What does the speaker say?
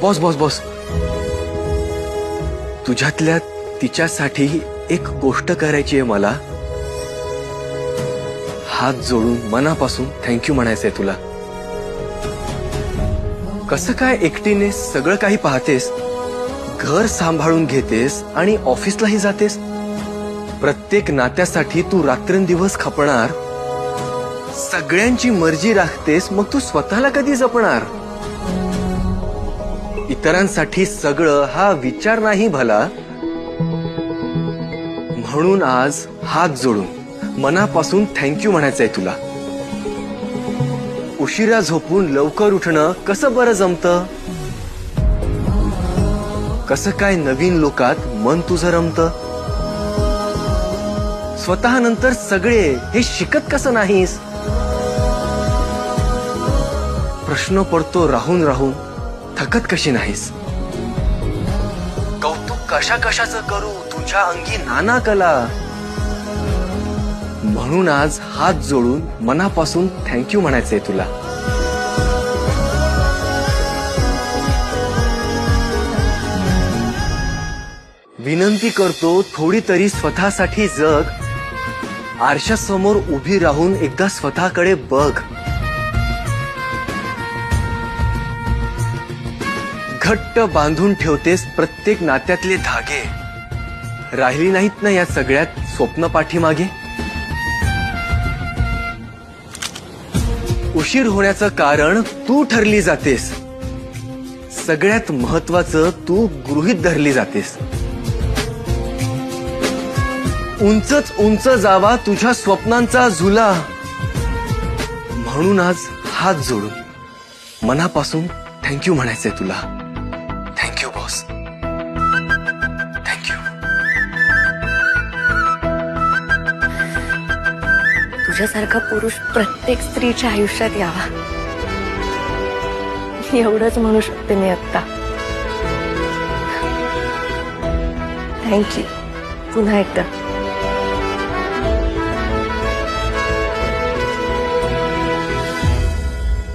Boss boss boss, तुझ्यातल्या तिच्यासाठी एक गोष्ट करायची आहे मला. हात जोडून मनापासून थँक्यू म्हणायचंय तुला. कसं काय एकटीने सगळं काही पाहतेस, घर सांभाळून घेतेस आणि ऑफिसलाही जातेस. प्रत्येक नात्यासाठी तू रात्रंदिवस खपणार, सगळ्यांची मर्जी राखतेस, मग तू स्वतःला कधी जपणार? इतरांसाठी सगळं हा विचार नाही भला. म्हणून आज हात जोडून मनापासून थँक्यू म्हणायचंय तुला. उशिरा झोपून लवकर उठणं कसं बरं जमतं? कसं काय नवीन लोकात मन तुझं रमतं? स्वतः नंतर सगळे हे शिकत कसं नाहीस? प्रश्न पडतो राहून राहून, थकत कशी नाहीस? कौतुक कशा कशाचं करू, तुझ्या अंगी नाना कला. म्हणून आज हात जोडून मनापासून थँक्यू म्हणायचंय तुला. विनंती करतो थोडी तरी स्वतःसाठी जग. आरशासमोर उभी राहून एकदा स्वतःकडे बघ. घट्ट बांधून ठेवतेस प्रत्येक नात्यातले धागे. राहिली नाहीत ना या सगळ्यात स्वप्न पाठीमागे? उशीर होण्याचं कारण तू ठरली जातेस. सगळ्यात महत्वाचं तू गृहीत धरली जातेस. उंचच उंच जावा तुझ्या स्वप्नांचा झुला. म्हणून आज हात जोडून मनापासून थँक्यू म्हणायचंय तुला. Thank you boss, thank you. तुझ्यासारखा पुरुष प्रत्येक स्त्रीच्या आयुष्यात यावा, एवढंच म्हणू शकते मी आत्ता. थँक्यू पुन्हा एकदा.